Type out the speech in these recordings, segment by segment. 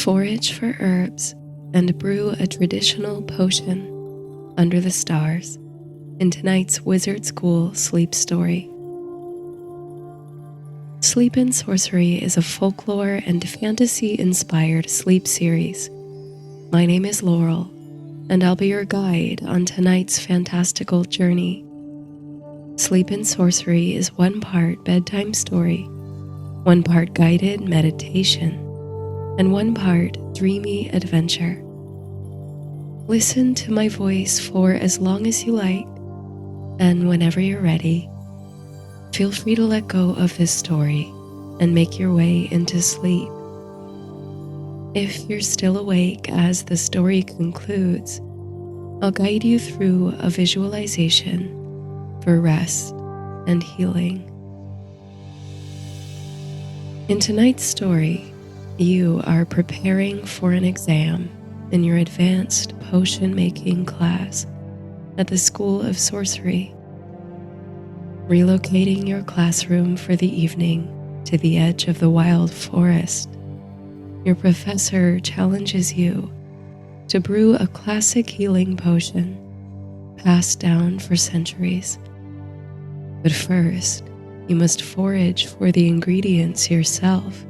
Forage for herbs and brew a traditional potion under the stars in tonight's Wizard School Sleep Story. Sleep Sorcery is a folklore and fantasy-inspired sleep series. My name is Laurel, and I'll be your guide on tonight's fantastical journey. Sleep Sorcery is one part bedtime story, one part guided meditation, and one part dreamy adventure. Listen to my voice for as long as you like, and whenever you're ready, feel free to let go of this story and make your way into sleep. If you're still awake as the story concludes, I'll guide you through a visualization for rest and healing. In tonight's story, you are preparing for an exam in your advanced potion-making class at the School of Sorcery. Relocating your classroom for the evening to the edge of the wild forest, your professor challenges you to brew a classic healing potion passed down for centuries. But first, you must forage for the ingredients yourself.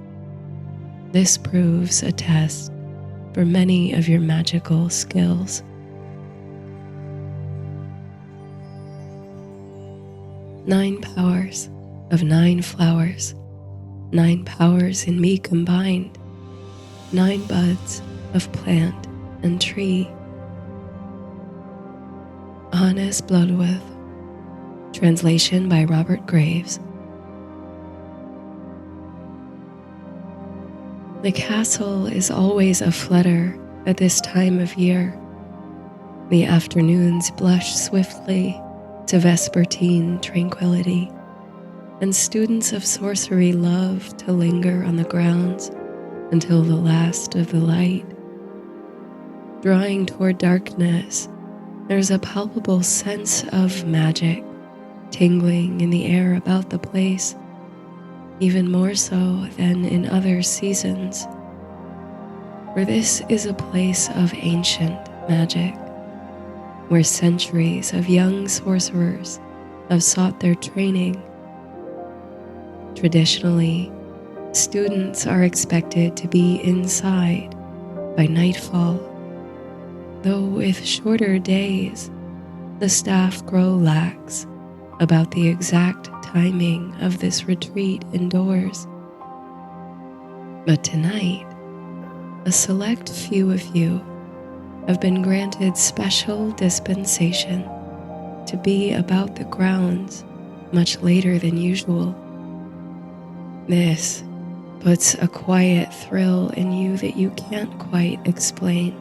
This proves a test for many of your magical skills. 9 powers of 9 flowers, 9 powers in me combined, 9 buds of plant and tree. Honest Bloodworth. Translation by Robert Graves. The castle is always aflutter at this time of year. The afternoons blush swiftly to vespertine tranquility, and students of sorcery love to linger on the grounds until the last of the light. Drawing toward darkness, there's a palpable sense of magic tingling in the air about the place, even more so than in other seasons. For this is a place of ancient magic, where centuries of young sorcerers have sought their training. Traditionally, students are expected to be inside by nightfall, though with shorter days, the staff grow lax about the exact timing of this retreat indoors. But tonight, a select few of you have been granted special dispensation to be about the grounds much later than usual. This puts a quiet thrill in you that you can't quite explain.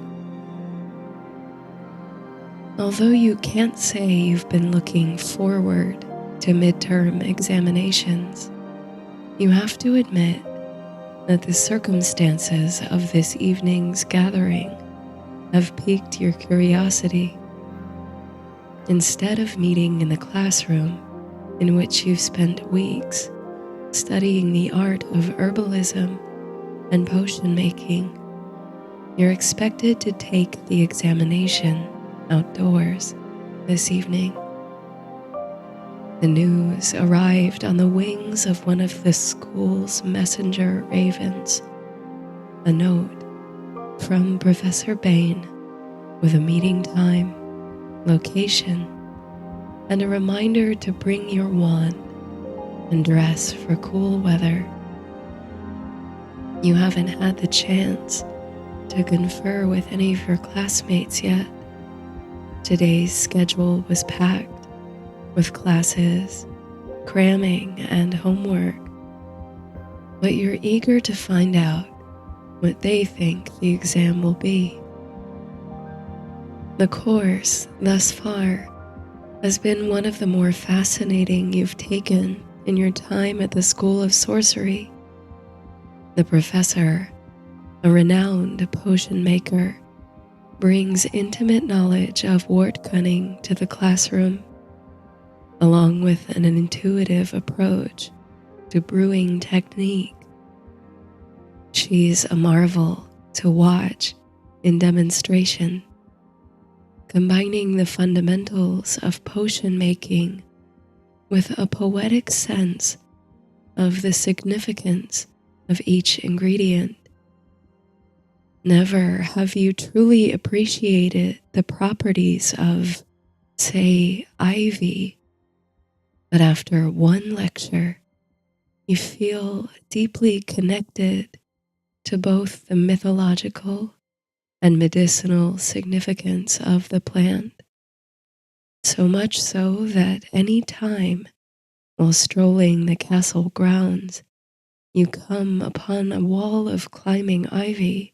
Although you can't say you've been looking forward to midterm examinations, you have to admit that the circumstances of this evening's gathering have piqued your curiosity. Instead of meeting in the classroom in which you've spent weeks studying the art of herbalism and potion making, you're expected to take the examination outdoors this evening. The news arrived on the wings of one of the school's messenger ravens, a note from Professor Bain with a meeting time, location, and a reminder to bring your wand and dress for cool weather. You haven't had the chance to confer with any of your classmates yet. Today's schedule was packed with classes, cramming, and homework, but you're eager to find out what they think the exam will be. The course, thus far, has been one of the more fascinating you've taken in your time at the School of Sorcery. The professor, a renowned potion maker, brings intimate knowledge of wart cunning to the classroom, along with an intuitive approach to brewing technique. She's a marvel to watch in demonstration, combining the fundamentals of potion making with a poetic sense of the significance of each ingredient. Never have you truly appreciated the properties of, say, ivy, but after one lecture, you feel deeply connected to both the mythological and medicinal significance of the plant, so much so that any time while strolling the castle grounds you come upon a wall of climbing ivy,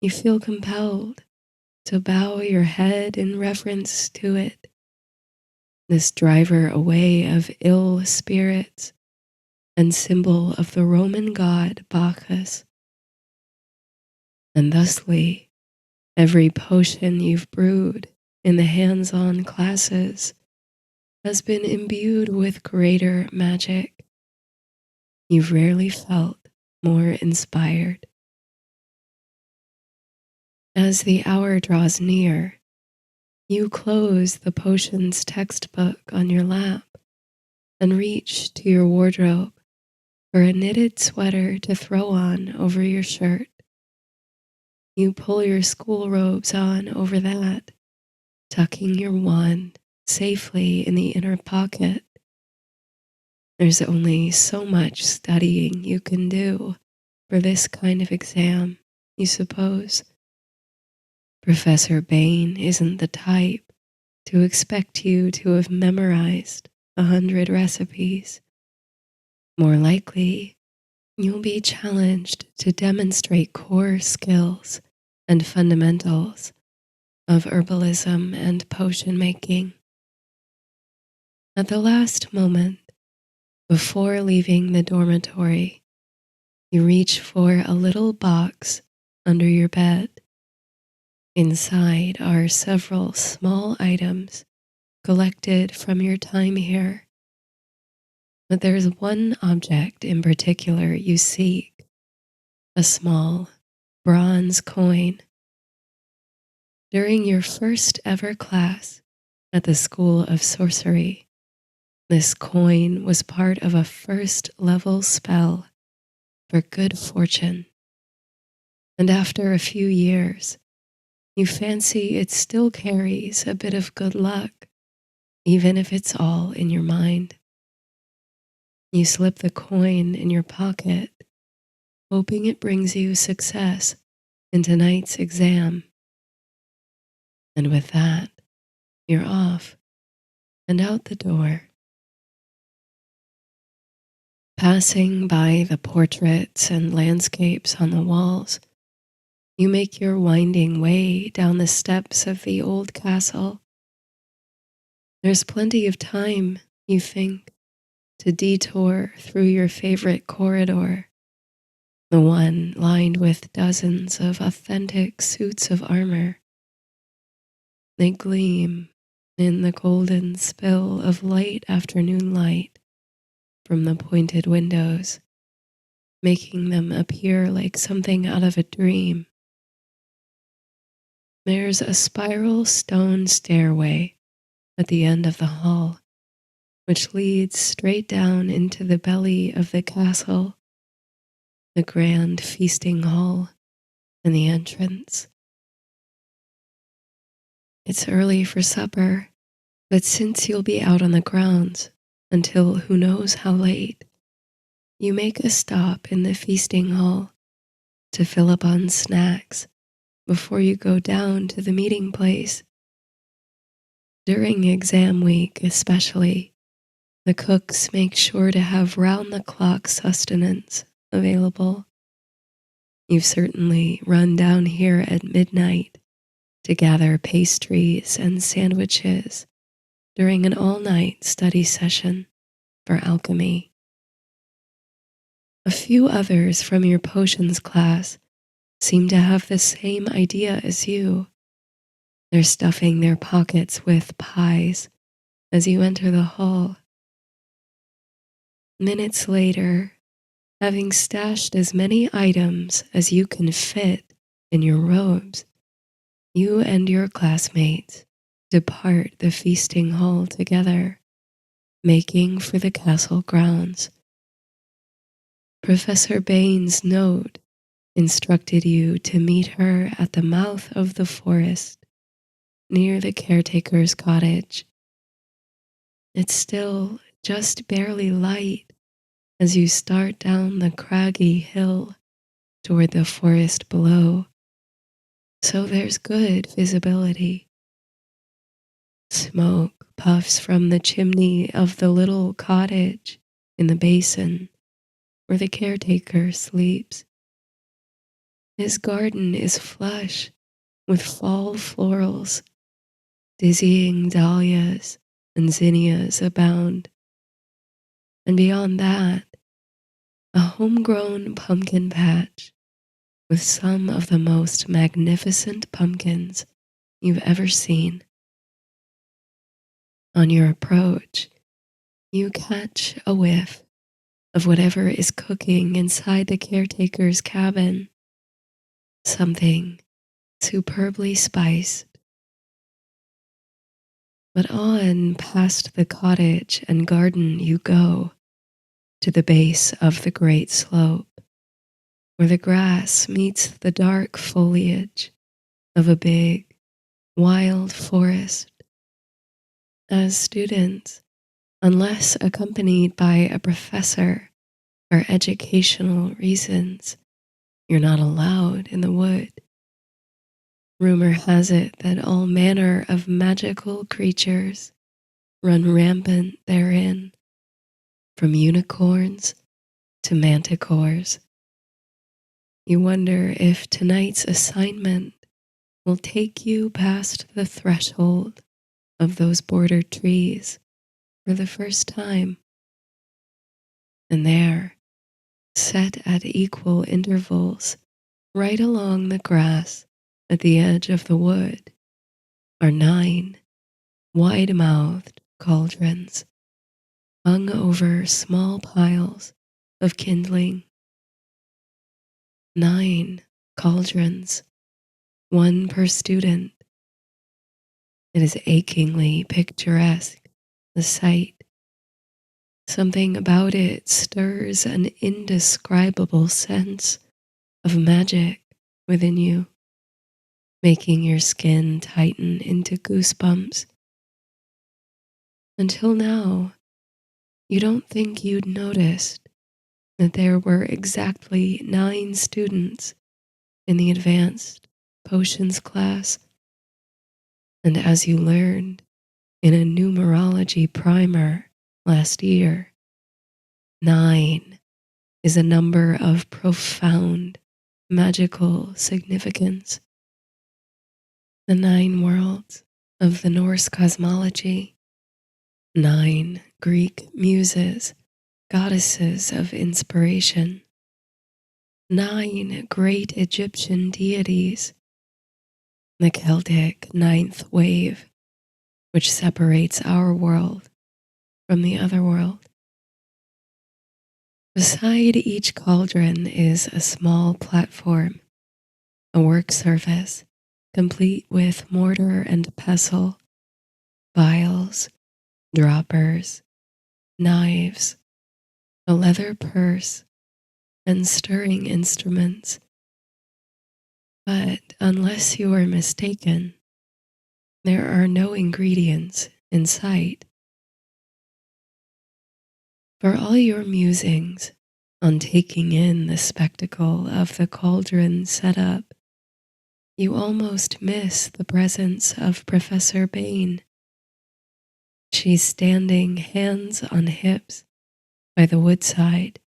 you feel compelled to bow your head in reverence to it, this driver away of ill spirits and symbol of the Roman god Bacchus. And thusly, every potion you've brewed in the hands-on classes has been imbued with greater magic. You've rarely felt more inspired. As the hour draws near, you close the potions textbook on your lap and reach to your wardrobe for a knitted sweater to throw on over your shirt. You pull your school robes on over that, tucking your wand safely in the inner pocket. There's only so much studying you can do for this kind of exam, you suppose. Professor Bain isn't the type to expect you to have memorized 100 recipes. More likely, you'll be challenged to demonstrate core skills and fundamentals of herbalism and potion making. At the last moment, before leaving the dormitory, you reach for a little box under your bed. Inside are several small items collected from your time here. But there's one object in particular you seek, a small bronze coin. During your first ever class at the School of Sorcery, this coin was part of a first level spell for good fortune. And after a few years, you fancy it still carries a bit of good luck, even if it's all in your mind. You slip the coin in your pocket, hoping it brings you success in tonight's exam. And with that, you're off and out the door. Passing by the portraits and landscapes on the walls, you make your winding way down the steps of the old castle. There's plenty of time, you think, to detour through your favorite corridor, the one lined with dozens of authentic suits of armor. They gleam in the golden spill of late afternoon light from the pointed windows, making them appear like something out of a dream. There's a spiral stone stairway at the end of the hall, which leads straight down into the belly of the castle, the grand feasting hall, and the entrance. It's early for supper, but since you'll be out on the grounds until who knows how late, you make a stop in the feasting hall to fill up on snacks before you go down to the meeting place. During exam week especially, the cooks make sure to have round-the-clock sustenance available. You've certainly run down here at midnight to gather pastries and sandwiches during an all-night study session for alchemy. A few others from your potions class seem to have the same idea as you. They're stuffing their pockets with pies as you enter the hall. Minutes later, having stashed as many items as you can fit in your robes, you and your classmates depart the feasting hall together, making for the castle grounds. Professor Bain's note instructed you to meet her at the mouth of the forest near the caretaker's cottage. It's still just barely light as you start down the craggy hill toward the forest below, so there's good visibility. Smoke puffs from the chimney of the little cottage in the basin where the caretaker sleeps. His garden is flush with fall florals, dizzying dahlias and zinnias abound. And beyond that, a homegrown pumpkin patch with some of the most magnificent pumpkins you've ever seen. On your approach, you catch a whiff of whatever is cooking inside the caretaker's cabin, something superbly spiced. But on past the cottage and garden you go, to the base of the great slope, where the grass meets the dark foliage of a big, wild forest. As students, unless accompanied by a professor for educational reasons, you're not allowed in the wood. Rumor has it that all manner of magical creatures run rampant therein, from unicorns to manticores. You wonder if tonight's assignment will take you past the threshold of those border trees for the first time. And there, set at equal intervals, right along the grass at the edge of the wood, are 9 wide-mouthed cauldrons hung over small piles of kindling. 9 cauldrons, one per student. It is achingly picturesque, the sight. Something about it stirs an indescribable sense of magic within you, making your skin tighten into goosebumps. Until now, you don't think you'd noticed that there were exactly 9 students in the advanced potions class. And as you learned in a numerology primer last year, 9 is a number of profound magical significance. The 9 worlds of the Norse cosmology, 9 Greek muses, goddesses of inspiration, 9 great Egyptian deities, the Celtic 9th wave, which separates our world from the other world. Beside each cauldron is a small platform, a work surface complete with mortar and pestle, vials, droppers, knives, a leather purse, and stirring instruments. But unless you are mistaken, there are no ingredients in sight. For all your musings on taking in the spectacle of the cauldron setup, you almost miss the presence of Professor Bain. She's standing hands on hips by the woodside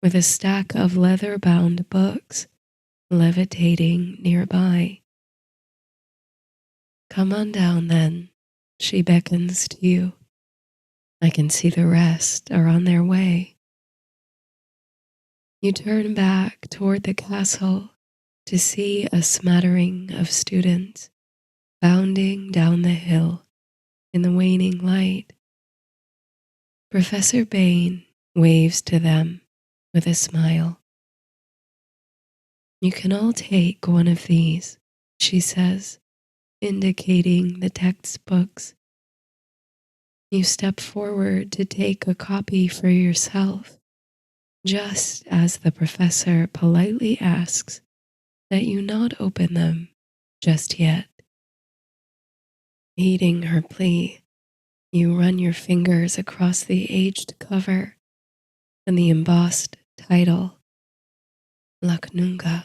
with a stack of leather-bound books levitating nearby. Come on down then, she beckons to you. I can see the rest are on their way. You turn back toward the castle to see a smattering of students bounding down the hill in the waning light. Professor Bain waves to them with a smile. You can all take one of these, she says, indicating the textbooks. You step forward to take a copy for yourself, just as the professor politely asks that you not open them just yet. Heeding her plea, you run your fingers across the aged cover and the embossed title, Laknunga.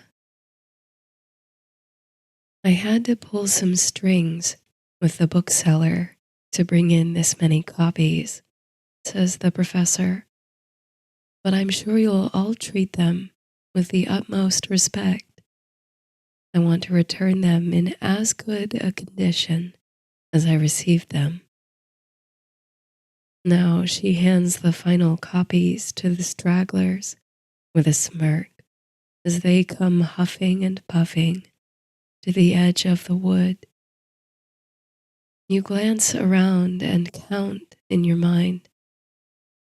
I had to pull some strings with the bookseller to bring in this many copies, says the professor, but I'm sure you'll all treat them with the utmost respect. I want to return them in as good a condition as I received them. Now she hands the final copies to the stragglers with a smirk as they come huffing and puffing to the edge of the wood. You glance around and count in your mind.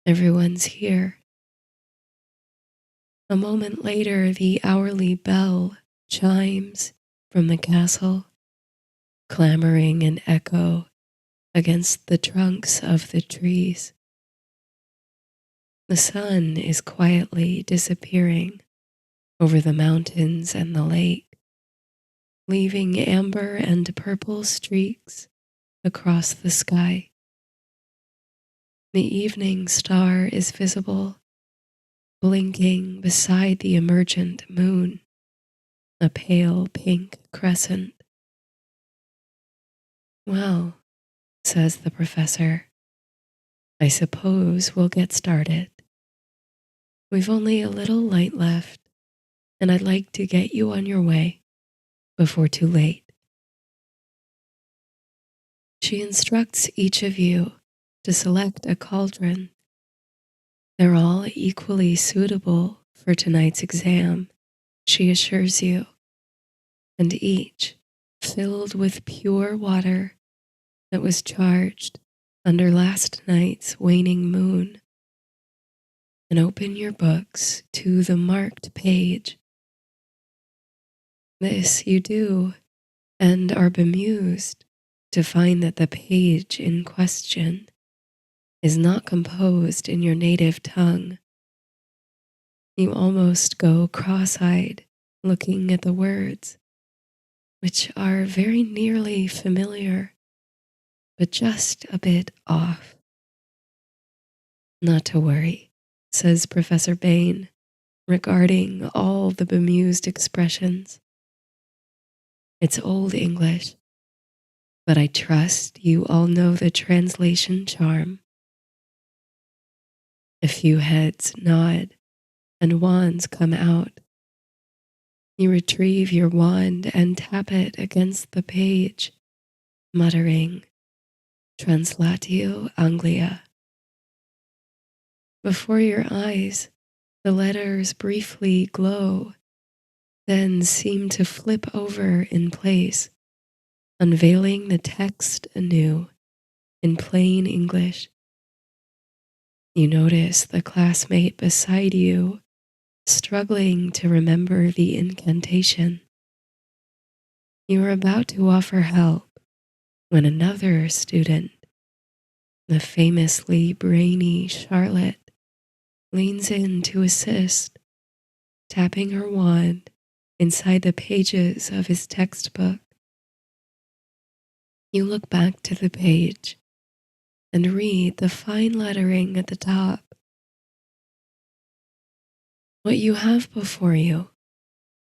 Everyone's here. A moment later, the hourly bell chimes from the castle, clamoring an echo against the trunks of the trees. The sun is quietly disappearing over the mountains and the lake, leaving amber and purple streaks across the sky. The evening star is visible, blinking beside the emergent moon, a pale pink crescent. Well, says the professor, I suppose we'll get started. We've only a little light left, and I'd like to get you on your way before too late. She instructs each of you to select a cauldron. They're all equally suitable for tonight's exam, she assures you, and each filled with pure water that was charged under last night's waning moon. And open your books to the marked page. This you do, and are bemused to find that the page in question is not composed in your native tongue. You almost go cross-eyed looking at the words, which are very nearly familiar, but just a bit off. Not to worry, says Professor Bain, regarding all the bemused expressions. It's Old English, but I trust you all know the translation charm. A few heads nod and wands come out. You retrieve your wand and tap it against the page, muttering, Translatio Anglia. Before your eyes, the letters briefly glow, then seem to flip over in place, unveiling the text anew in plain English. You notice the classmate beside you struggling to remember the incantation. You are about to offer help when another student, the famously brainy Charlotte, leans in to assist, tapping her wand inside the pages of his textbook. You look back to the page and read the fine lettering at the top. What you have before you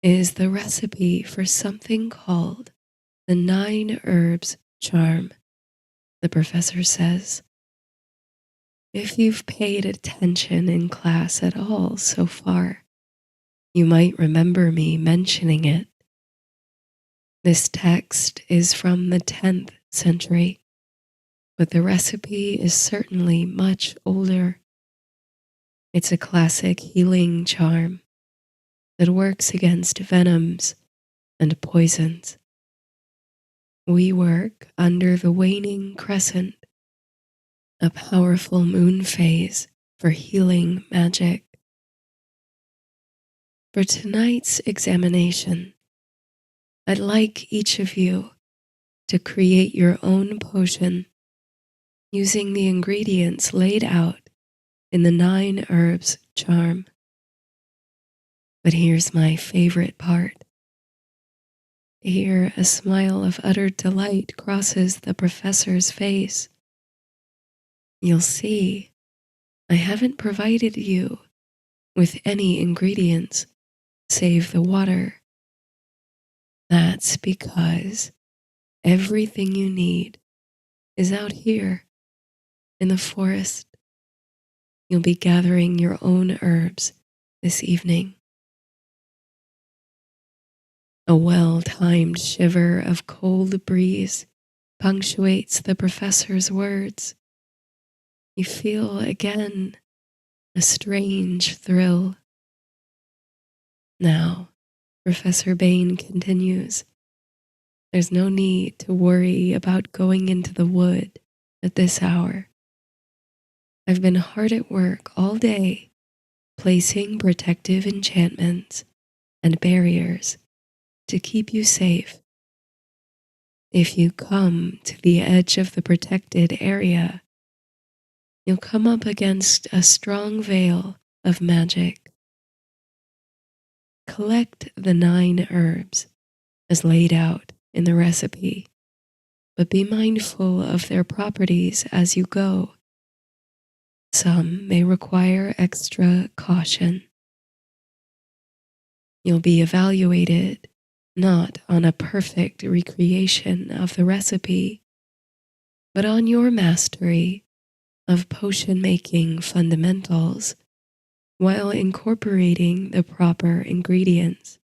is the recipe for something called the 9 herbs charm, the professor says. If you've paid attention in class at all so far, you might remember me mentioning it. This text is from the 10th century, but the recipe is certainly much older. It's a classic healing charm that works against venoms and poisons. We work under the waning crescent, a powerful moon phase for healing magic. For tonight's examination, I'd like each of you to create your own potion using the ingredients laid out in the 9 herbs charm. But here's my favorite part. Here, a smile of utter delight crosses the professor's face. You'll see, I haven't provided you with any ingredients save the water. That's because everything you need is out here in the forest. You'll be gathering your own herbs this evening. A well-timed shiver of cold breeze punctuates the professor's words. You feel again a strange thrill. Now, Professor Bain continues, there's no need to worry about going into the wood at this hour. I've been hard at work all day, placing protective enchantments and barriers to keep you safe. If you come to the edge of the protected area, you'll come up against a strong veil of magic. Collect the 9 herbs as laid out in the recipe, but be mindful of their properties as you go. Some may require extra caution. You'll be evaluated not on a perfect recreation of the recipe, but on your mastery of potion-making fundamentals while incorporating the proper ingredients.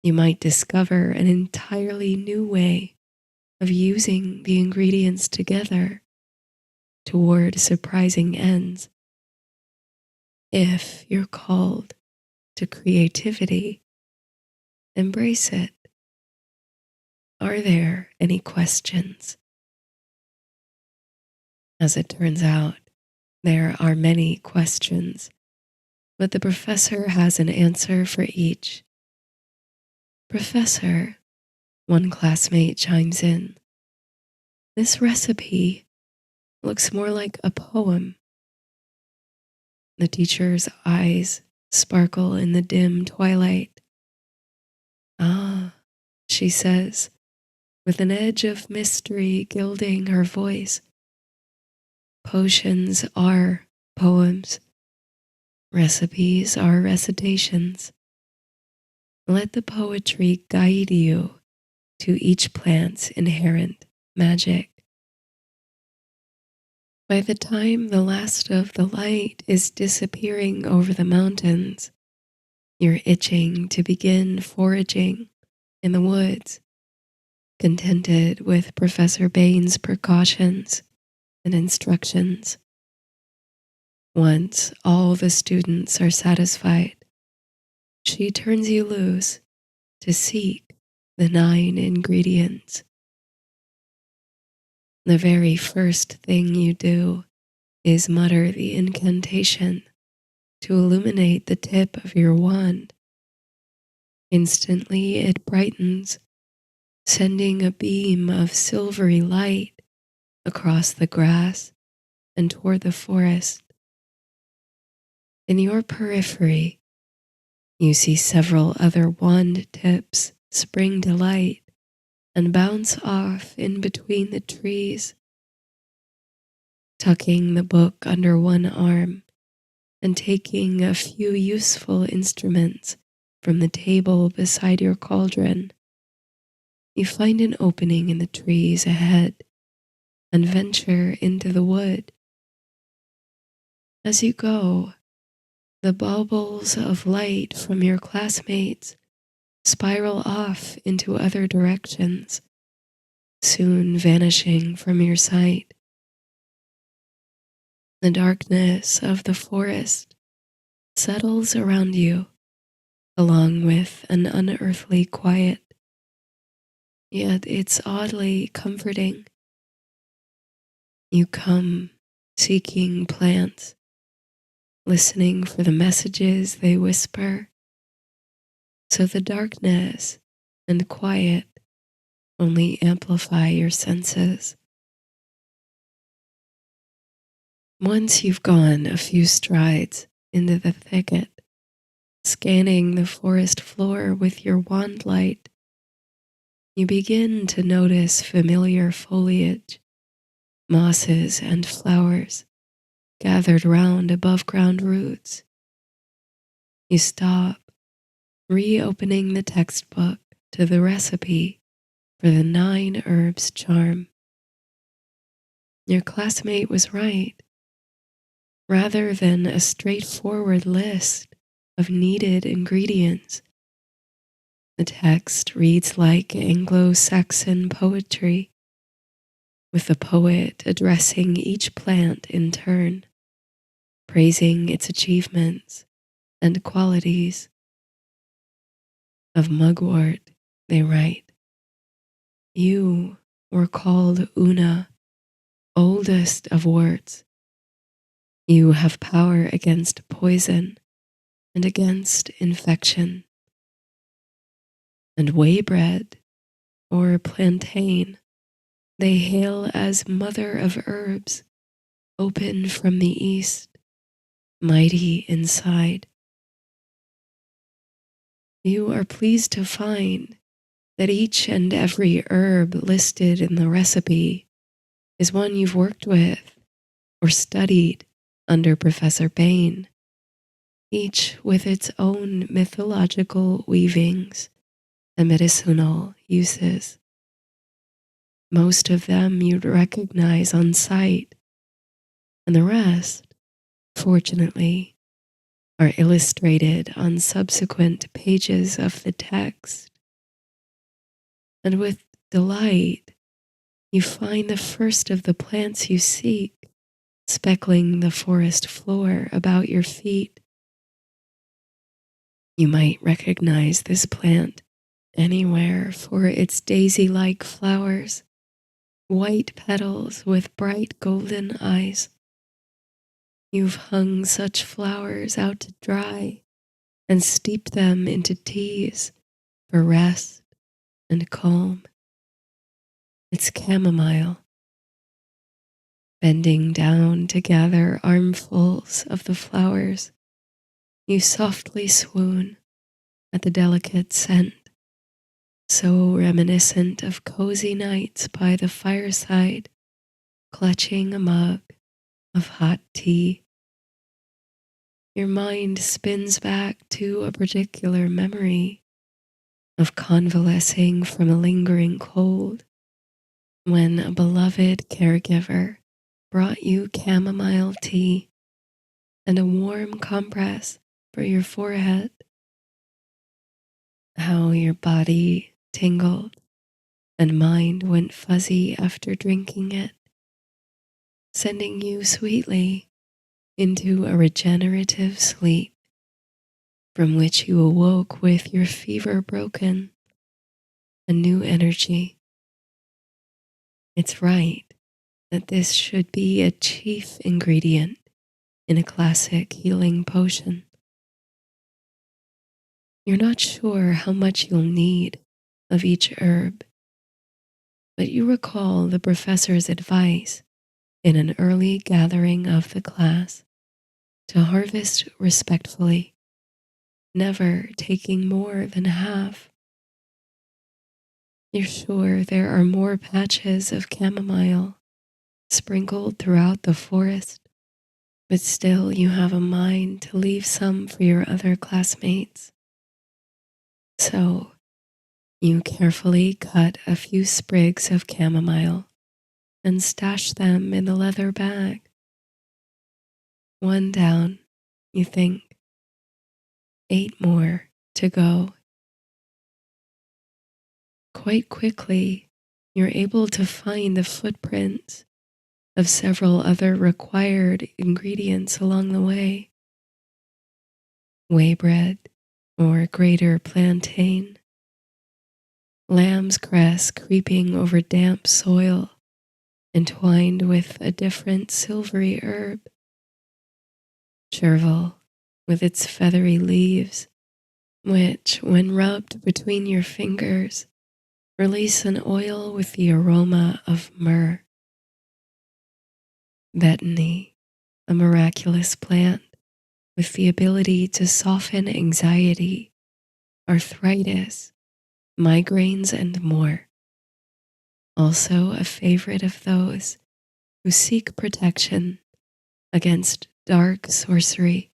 You might discover an entirely new way of using the ingredients together toward surprising ends. If you're called to creativity, embrace it. Are there any questions? As it turns out, there are many questions, but the professor has an answer for each. Professor, one classmate chimes in, this recipe looks more like a poem. The teacher's eyes sparkle in the dim twilight. Ah, she says, with an edge of mystery gilding her voice. Potions are poems. Recipes are recitations. Let the poetry guide you to each plant's inherent magic. By the time the last of the light is disappearing over the mountains, you're itching to begin foraging in the woods, contented with Professor Bain's precautions and instructions. Once all the students are satisfied, she turns you loose to seek the 9 ingredients. The very first thing you do is mutter the incantation to illuminate the tip of your wand. Instantly it brightens, sending a beam of silvery light across the grass and toward the forest. In your periphery, you see several other wand tips spring to light and bounce off in between the trees. Tucking the book under one arm and taking a few useful instruments from the table beside your cauldron, you find an opening in the trees ahead and venture into the wood. As you go, the baubles of light from your classmates spiral off into other directions, soon vanishing from your sight. The darkness of the forest settles around you, along with an unearthly quiet, yet it's oddly comforting. You come seeking plants, listening for the messages they whisper, so the darkness and quiet only amplify your senses. Once you've gone a few strides into the thicket, scanning the forest floor with your wand light, you begin to notice familiar foliage, mosses, and flowers gathered round above ground roots. You stop, reopening the textbook to the recipe for the 9 herbs charm. Your classmate was right. Rather than a straightforward list of needed ingredients, the text reads like Anglo-Saxon poetry, with the poet addressing each plant in turn, praising its achievements and qualities. Of mugwort, they write, "You were called Una, oldest of worts. You have power against poison and against infection." And waybread, or plantain, they hail as mother of herbs, open from the east, mighty inside. You are pleased to find that each and every herb listed in the recipe is one you've worked with or studied under Professor Bain, each with its own mythological weavings and medicinal uses. Most of them you'd recognize on sight, and the rest, fortunately, are illustrated on subsequent pages of the text. And with delight, you find the first of the plants you seek, speckling the forest floor about your feet. You might recognize this plant anywhere for its daisy-like flowers, white petals with bright golden eyes. You've hung such flowers out to dry and steeped them into teas for rest and calm. It's chamomile. Bending down to gather armfuls of the flowers, you softly swoon at the delicate scent, so reminiscent of cozy nights by the fireside, clutching a mug of hot tea. Your mind spins back to a particular memory of convalescing from a lingering cold when a beloved caregiver brought you chamomile tea and a warm compress for your forehead. How your body tingled and mind went fuzzy after drinking it, sending you sweetly into a regenerative sleep from which you awoke with your fever broken, a new energy. It's right that this should be a chief ingredient in a classic healing potion. You're not sure how much you'll need of each herb, but you recall the professor's advice in an early gathering of the class to harvest respectfully, never taking more than half. You're sure there are more patches of chamomile sprinkled throughout the forest, but still you have a mind to leave some for your other classmates. So you carefully cut a few sprigs of chamomile and stash them in the leather bag. One down, you think. 8 more to go. Quite quickly, you're able to find the footprints of several other required ingredients along the way. Waybread or greater plantain, lamb's cress creeping over damp soil, entwined with a different silvery herb, chervil with its feathery leaves, which, when rubbed between your fingers, release an oil with the aroma of myrrh. Betony, a miraculous plant with the ability to soften anxiety, arthritis, migraines, and more. Also a favorite of those who seek protection against dark sorcery.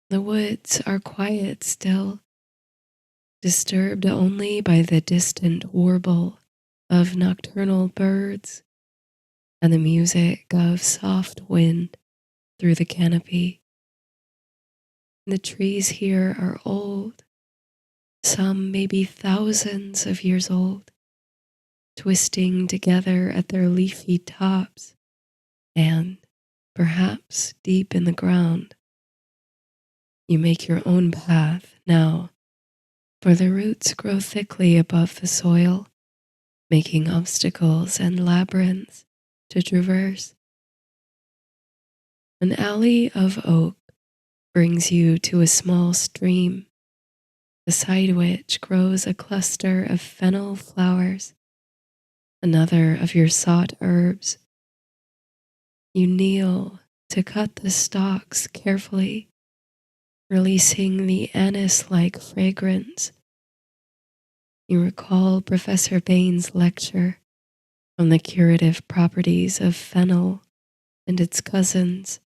The woods are quiet still, disturbed only by the distant warble of nocturnal birds and the music of soft wind through the canopy. The trees here are old, some maybe thousands of years old, twisting together at their leafy tops and, perhaps deep in the ground. You make your own path now, for the roots grow thickly above the soil, making obstacles and labyrinths to traverse. An alley of oak brings you to a small stream, beside which grows a cluster of fennel flowers, another of your sought herbs. You kneel to cut the stalks carefully, releasing the anise-like fragrance. You recall Professor Bain's lecture on the curative properties of fennel and its cousins,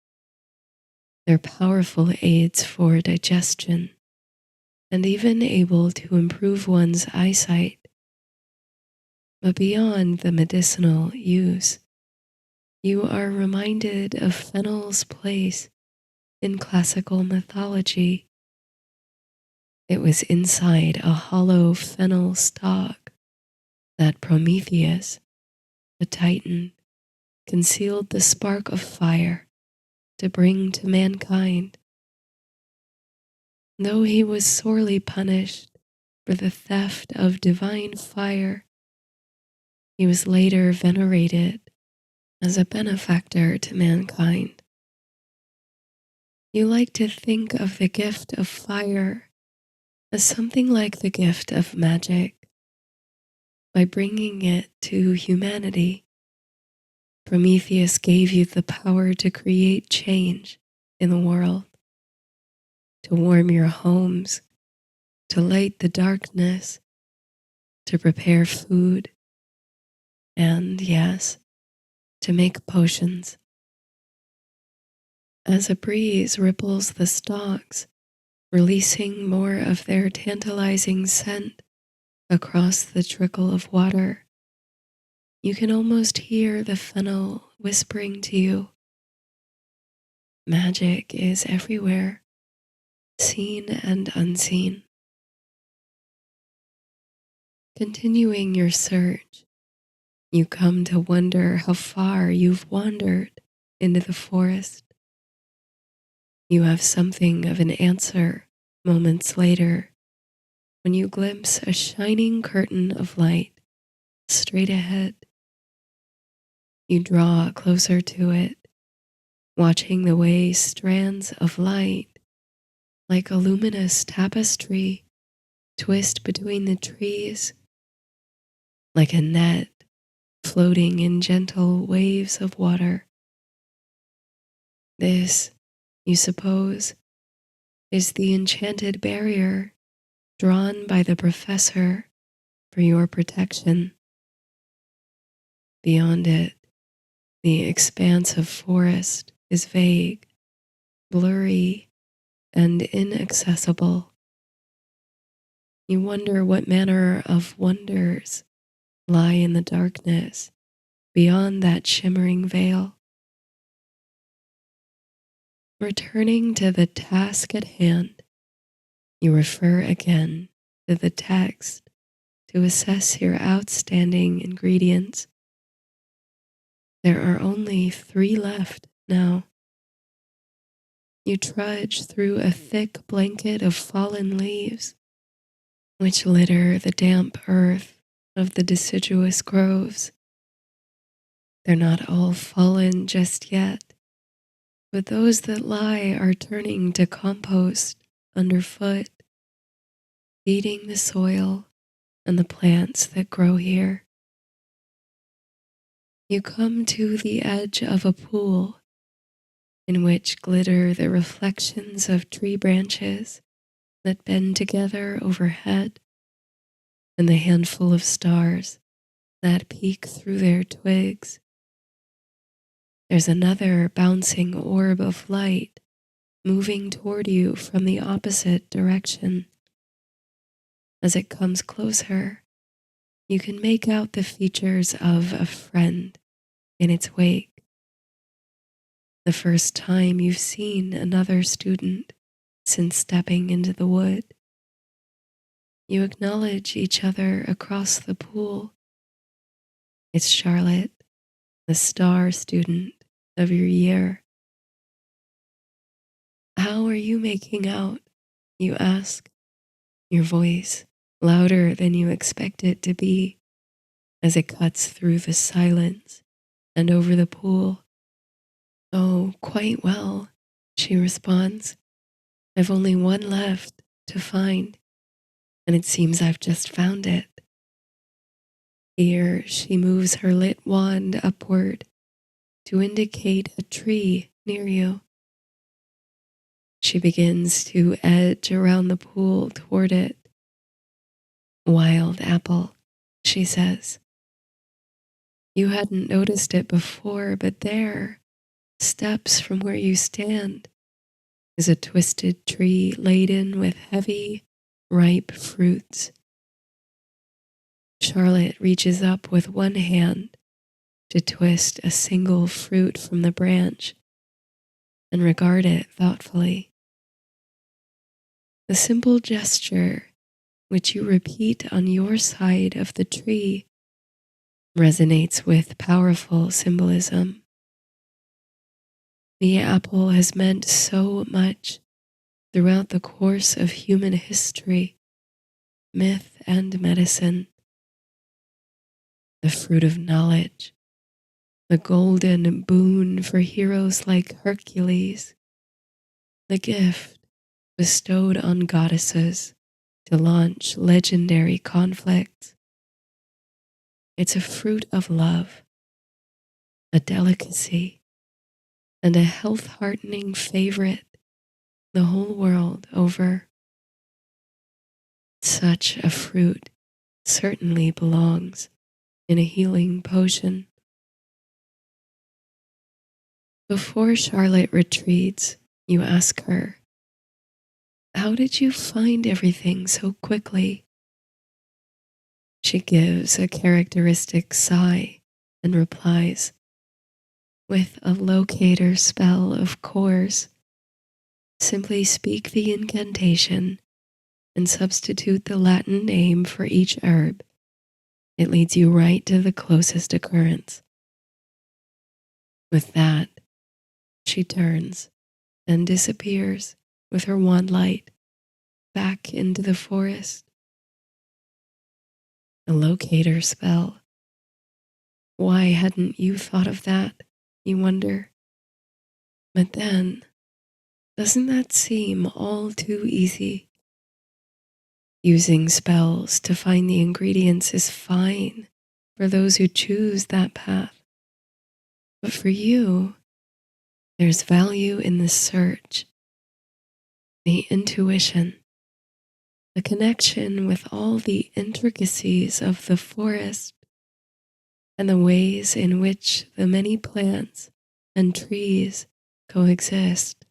their powerful aids for digestion, and even able to improve one's eyesight. But beyond the medicinal use, you are reminded of fennel's place in classical mythology. It was inside a hollow fennel stalk that Prometheus, the Titan, concealed the spark of fire to bring to mankind. Though he was sorely punished for the theft of divine fire, he was later venerated as a benefactor to mankind. You like to think of the gift of fire as something like the gift of magic. By bringing it to humanity, Prometheus gave you the power to create change in the world, to warm your homes, to light the darkness, to prepare food, and yes, to make potions. As a breeze ripples the stalks, releasing more of their tantalizing scent across the trickle of water, you can almost hear the fennel whispering to you. Magic is everywhere, seen and unseen. Continuing your search, you come to wonder how far you've wandered into the forest. You have something of an answer moments later when you glimpse a shining curtain of light straight ahead. You draw closer to it, watching the way strands of light, like a luminous tapestry, twist between the trees, like a net floating in gentle waves of water. This, you suppose, is the enchanted barrier drawn by the professor for your protection. Beyond it, the expanse of forest is vague, blurry, and inaccessible. You wonder what manner of wonders lie in the darkness beyond that shimmering veil. Returning to the task at hand, you refer again to the text to assess your outstanding ingredients. There are only 3 left now. You trudge through a thick blanket of fallen leaves, which litter the damp earth of the deciduous groves. They're not all fallen just yet, but those that lie are turning to compost underfoot, feeding the soil and the plants that grow here. You come to the edge of a pool in which glitter the reflections of tree branches that bend together overhead and the handful of stars that peek through their twigs. There's another bouncing orb of light moving toward you from the opposite direction. As it comes closer, you can make out the features of a friend in its wake. The first time you've seen another student since stepping into the wood. You acknowledge each other across the pool. It's Charlotte, the star student of your year. How are you making out? You ask, your voice louder than you expect it to be as it cuts through the silence and over the pool. Oh, quite well, she responds. I've only one left to find, and it seems I've just found it. Here she moves her lit wand upward to indicate a tree near you. She begins to edge around the pool toward it. Wild apple, she says. You hadn't noticed it before, but there, steps from where you stand, is a twisted tree laden with heavy, ripe fruits. Charlotte reaches up with one hand to twist a single fruit from the branch and regard it thoughtfully. The simple gesture, which you repeat on your side of the tree, resonates with powerful symbolism. The apple has meant so much throughout the course of human history, myth and medicine. The fruit of knowledge, the golden boon for heroes like Hercules, the gift bestowed on goddesses to launch legendary conflicts. It's a fruit of love, a delicacy, and a health-heartening favorite the whole world over. Such a fruit certainly belongs in a healing potion. Before Charlotte retreats, you ask her, how did you find everything so quickly? She gives a characteristic sigh and replies, with a locator spell, of course. Simply speak the incantation and substitute the Latin name for each herb. It leads you right to the closest occurrence. With that, she turns and disappears with her wand light back into the forest. A locator spell. Why hadn't you thought of that, you wonder? But then, doesn't that seem all too easy? Using spells to find the ingredients is fine for those who choose that path. But for you, there's value in the search, the intuition, the connection with all the intricacies of the forest and the ways in which the many plants and trees coexist,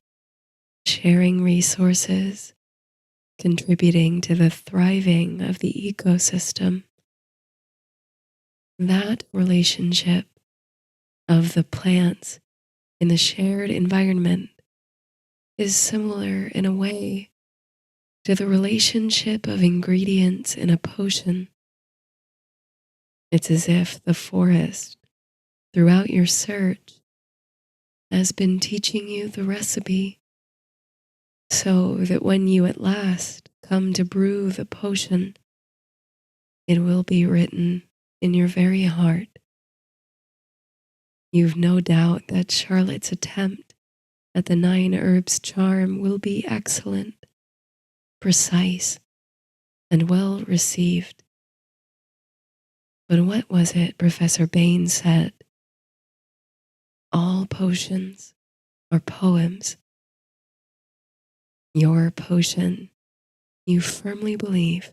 sharing resources, contributing to the thriving of the ecosystem. That relationship of the plants in the shared environment is similar in a way to the relationship of ingredients in a potion. It's as if the forest, throughout your search, has been teaching you the recipe, so that when you at last come to brew the potion, it will be written in your very heart. You've no doubt that Charlotte's attempt at the 9 herbs charm will be excellent, precise, and well received. But what was it Professor Bain said? All potions are poems. Your potion, you firmly believe,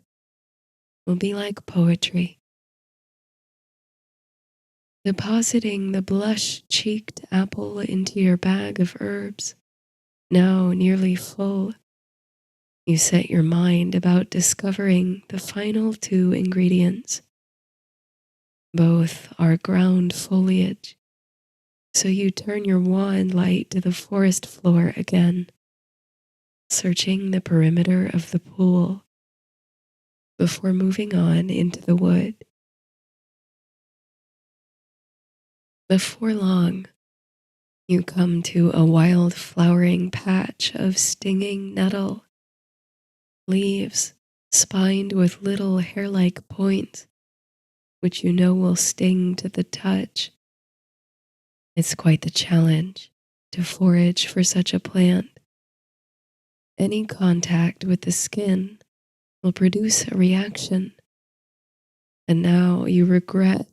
will be like poetry. Depositing the blush-cheeked apple into your bag of herbs, now nearly full, you set your mind about discovering the final 2 ingredients. Both are ground foliage, so you turn your wand light to the forest floor again, searching the perimeter of the pool before moving on into the wood. Before long, you come to a wild flowering patch of stinging nettle, leaves spined with little hair-like points, which you know will sting to the touch. It's quite the challenge to forage for such a plant. Any contact with the skin will produce a reaction, and now you regret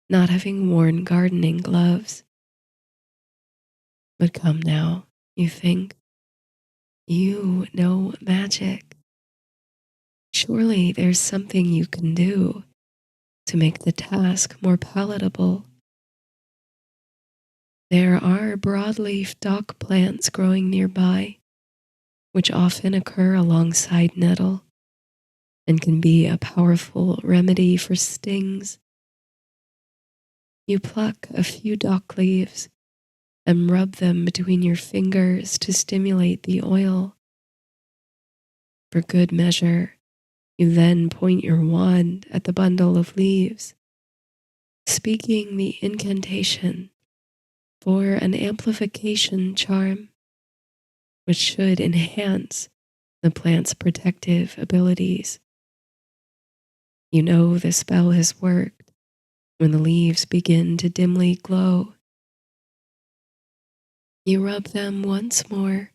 not having worn gardening gloves. But come now, you think. You know magic. Surely there's something you can do to make the task more palatable. There are broadleaf dock plants growing nearby, which often occur alongside nettle and can be a powerful remedy for stings. You pluck a few dock leaves and rub them between your fingers to stimulate the oil. For good measure, you then point your wand at the bundle of leaves, speaking the incantation for an amplification charm, which should enhance the plant's protective abilities. You know the spell has worked when the leaves begin to dimly glow. You rub them once more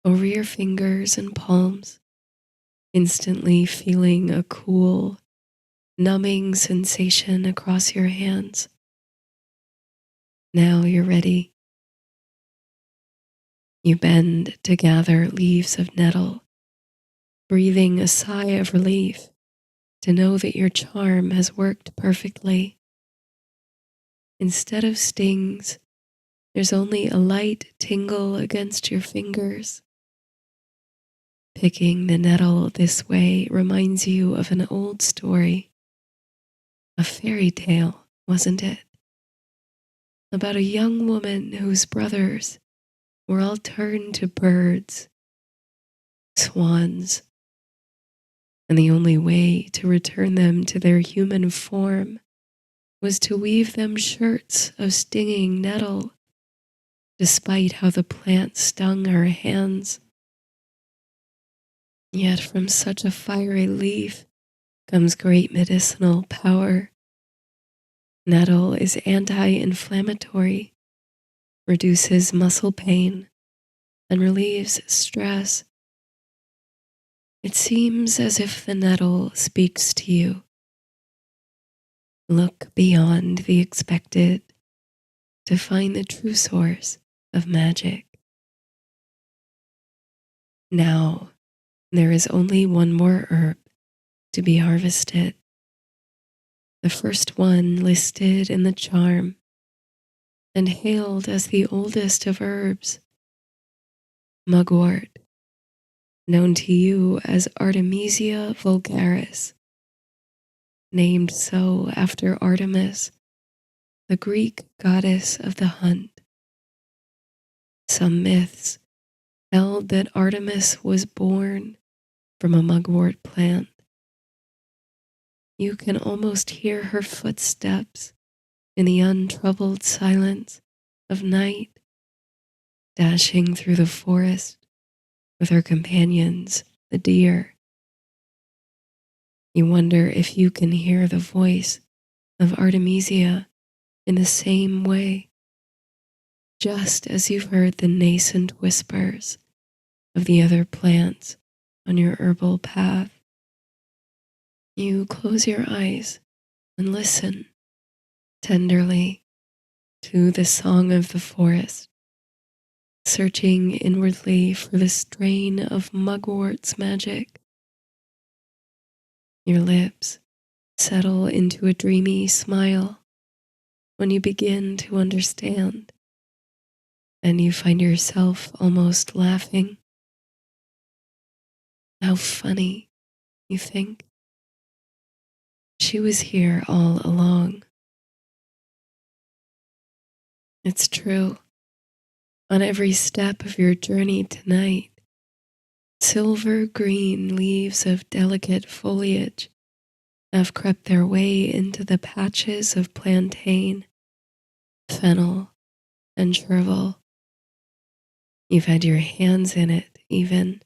over your fingers and palms, instantly feeling a cool, numbing sensation across your hands. Now you're ready. You bend to gather leaves of nettle, breathing a sigh of relief to know that your charm has worked perfectly. Instead of stings, there's only a light tingle against your fingers. Picking the nettle this way reminds you of an old story, a fairy tale, wasn't it? About a young woman whose brothers were all turned to birds, swans, and the only way to return them to their human form was to weave them shirts of stinging nettle, despite how the plant stung her hands. Yet from such a fiery leaf comes great medicinal power. Nettle is anti-inflammatory, reduces muscle pain, and relieves stress. It seems as if the nettle speaks to you. Look beyond the expected to find the true source of magic. Now, there is only one more herb to be harvested. The first one listed in the charm and hailed as the oldest of herbs, mugwort, known to you as Artemisia vulgaris, named so after Artemis, the Greek goddess of the hunt. Some myths held that Artemis was born from a mugwort plant. You can almost hear her footsteps in the untroubled silence of night, dashing through the forest with her companions, the deer. You wonder if you can hear the voice of Artemisia in the same way. just as you've heard the nascent whispers of the other plants on your herbal path. You close your eyes and listen tenderly to the song of the forest, searching inwardly for the strain of mugwort's magic. Your lips settle into a dreamy smile when you begin to understand, and you find yourself almost laughing. How funny, you think. She was here all along. It's true. On every step of your journey tonight, silver green leaves of delicate foliage have crept their way into the patches of plantain, fennel, and chervil. You've had your hands in it, even,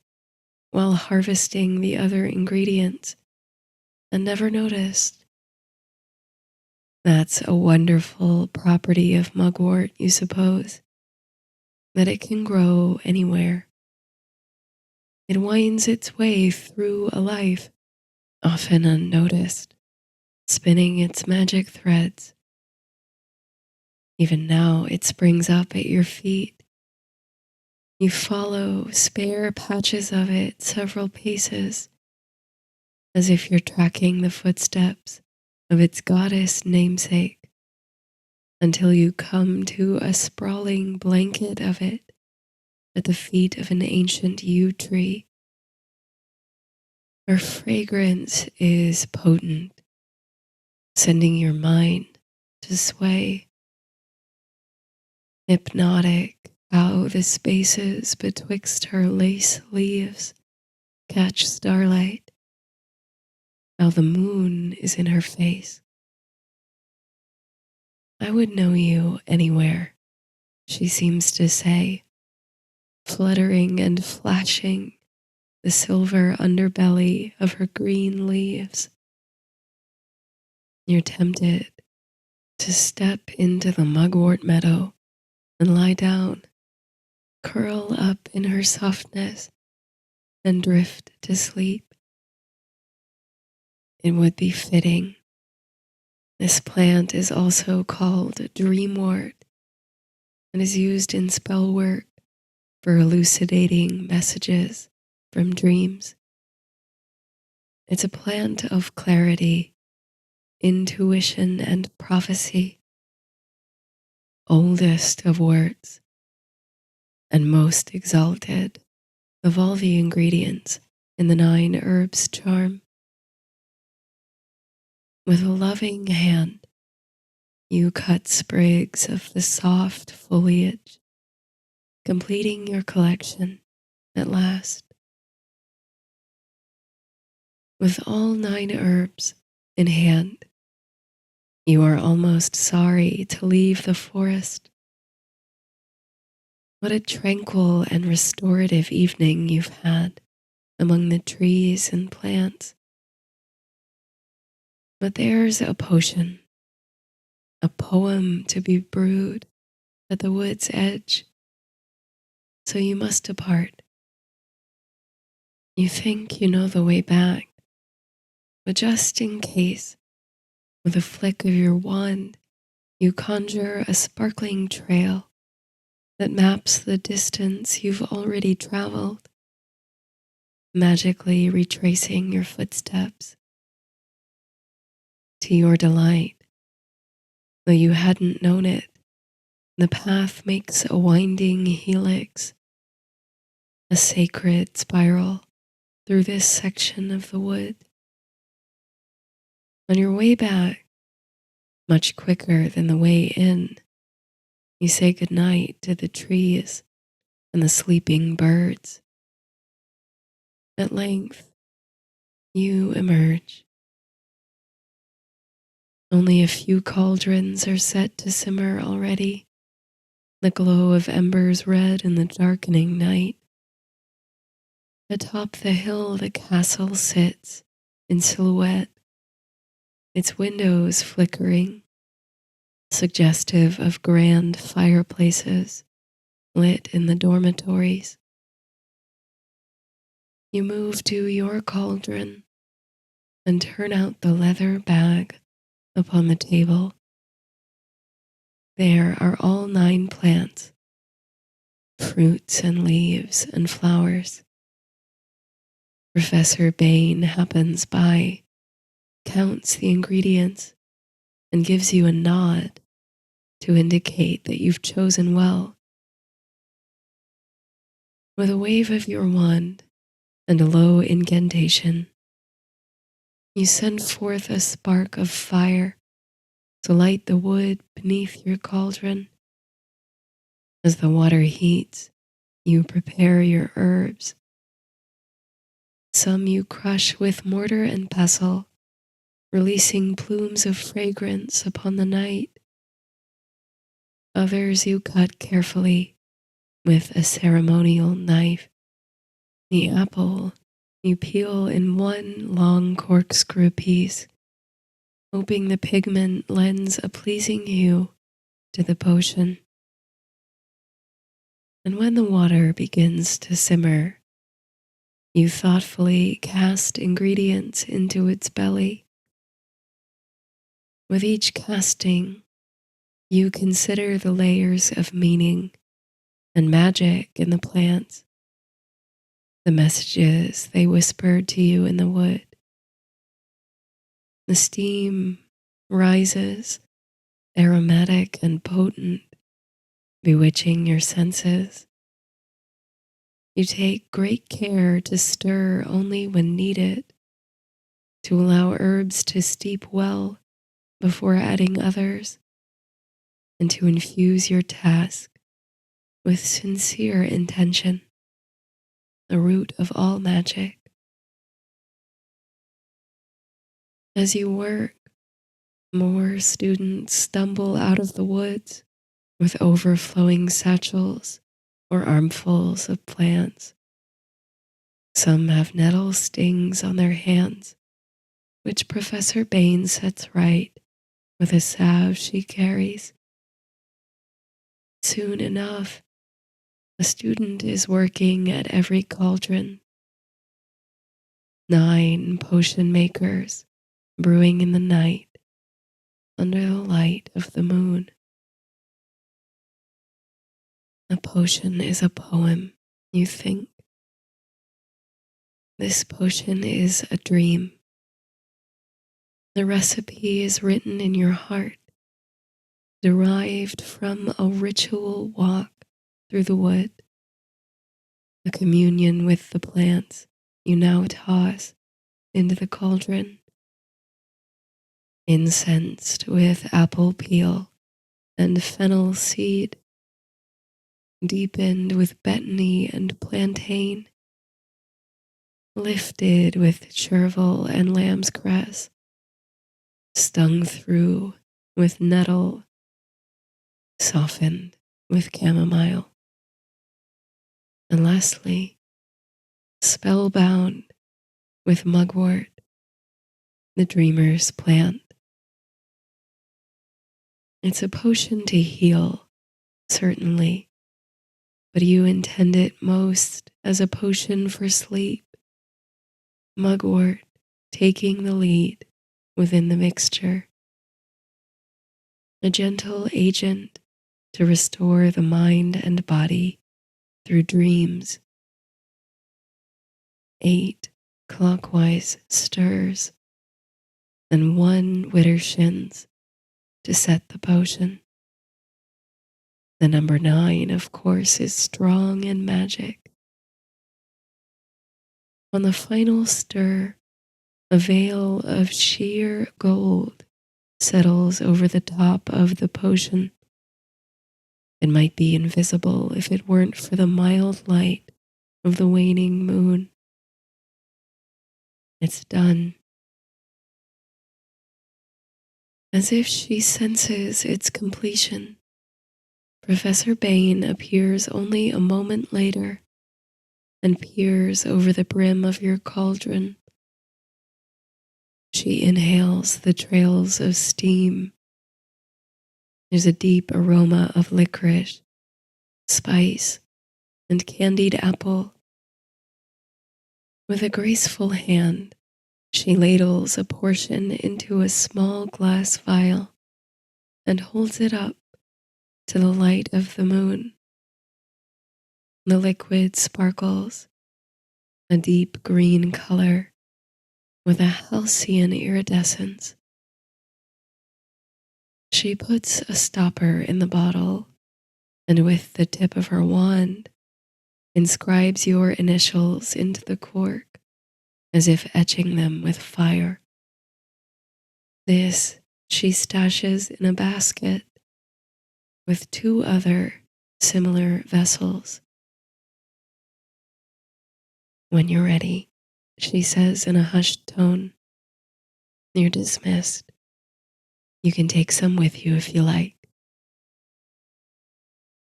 while harvesting the other ingredients, and never noticed. That's a wonderful property of mugwort, you suppose, that it can grow anywhere. It winds its way through a life, often unnoticed, spinning its magic threads. Even now, it springs up at your feet. You follow spare patches of it several paces, as if you're tracking the footsteps of its goddess namesake, until you come to a sprawling blanket of it at the feet of an ancient yew tree. Her fragrance is potent, sending your mind to sway. Hypnotic, how the spaces betwixt her lace leaves catch starlight, how the moon is in her face. I would know you anywhere, she seems to say, fluttering and flashing the silver underbelly of her green leaves. You're tempted to step into the mugwort meadow and lie down, curl up in her softness, and drift to sleep. It would be fitting. This plant is also called dreamwort and is used in spell work for elucidating messages from dreams. It's a plant of clarity, intuition, and prophecy, oldest of words, and most exalted of all the ingredients in the 9 herbs charm. With a loving hand, you cut sprigs of the soft foliage, completing your collection at last. With all 9 herbs in hand, you are almost sorry to leave the forest. What a tranquil and restorative evening you've had among the trees and plants. But there's a potion, a poem to be brewed at the wood's edge. So you must depart. You think you know the way back, but just in case, with a flick of your wand, you conjure a sparkling trail that maps the distance you've already traveled, magically retracing your footsteps. To your delight, though you hadn't known it, the path makes a winding helix, a sacred spiral through this section of the wood. On your way back, much quicker than the way in, you say goodnight to the trees and the sleeping birds. At length, you emerge. Only a few cauldrons are set to simmer already, the glow of embers red in the darkening night. Atop the hill the castle sits in silhouette, its windows flickering, suggestive of grand fireplaces lit in the dormitories. You move to your cauldron and turn out the leather bag upon the table. There are all 9 plants, fruits and leaves and flowers. Professor Bain happens by, counts the ingredients, and gives you a nod to indicate that you've chosen well. With a wave of your wand and a low incantation, you send forth a spark of fire to light the wood beneath your cauldron. As the water heats, you prepare your herbs. Some you crush with mortar and pestle, releasing plumes of fragrance upon the night. Others you cut carefully with a ceremonial knife. The apple you peel in one long corkscrew piece, hoping the pigment lends a pleasing hue to the potion. And when the water begins to simmer, you thoughtfully cast ingredients into its belly. With each casting, you consider the layers of meaning and magic in the plants, the messages they whispered to you in the wood. The steam rises, aromatic and potent, bewitching your senses. You take great care to stir only when needed, to allow herbs to steep well before adding others, and to infuse your task with sincere intention, the root of all magic. As you work, more students stumble out of the woods with overflowing satchels or armfuls of plants. Some have nettle stings on their hands, which Professor Bain sets right with a salve she carries. Soon enough, a student is working at every cauldron. 9 potion makers brewing in the night under the light of the moon. A potion is a poem, you think. This potion is a dream. The recipe is written in your heart, derived from a ritual walk through the wood, a communion with the plants you now toss into the cauldron, incensed with apple peel and fennel seed, deepened with betony and plantain, lifted with chervil and lamb's cress, stung through with nettle, softened with chamomile, and lastly, spellbound with mugwort, the dreamer's plant. It's a potion to heal, certainly, but you intend it most as a potion for sleep, mugwort taking the lead within the mixture, a gentle agent to restore the mind and body through dreams. 8 clockwise stirs, and 1 widdershins to set the potion. The number 9, of course, is strong in magic. On the final stir, a veil of sheer gold settles over the top of the potion. It might be invisible if it weren't for the mild light of the waning moon. It's done. As if she senses its completion, Professor Bain appears only a moment later and peers over the brim of your cauldron. She inhales the trails of steam. There's a deep aroma of licorice, spice, and candied apple. With a graceful hand, she ladles a portion into a small glass vial and holds it up to the light of the moon. The liquid sparkles, a deep green color with a halcyon iridescence. She puts a stopper in the bottle and with the tip of her wand inscribes your initials into the cork as if etching them with fire. This she stashes in a basket with 2 other similar vessels. When you're ready, she says in a hushed tone, you're dismissed. You can take some with you if you like.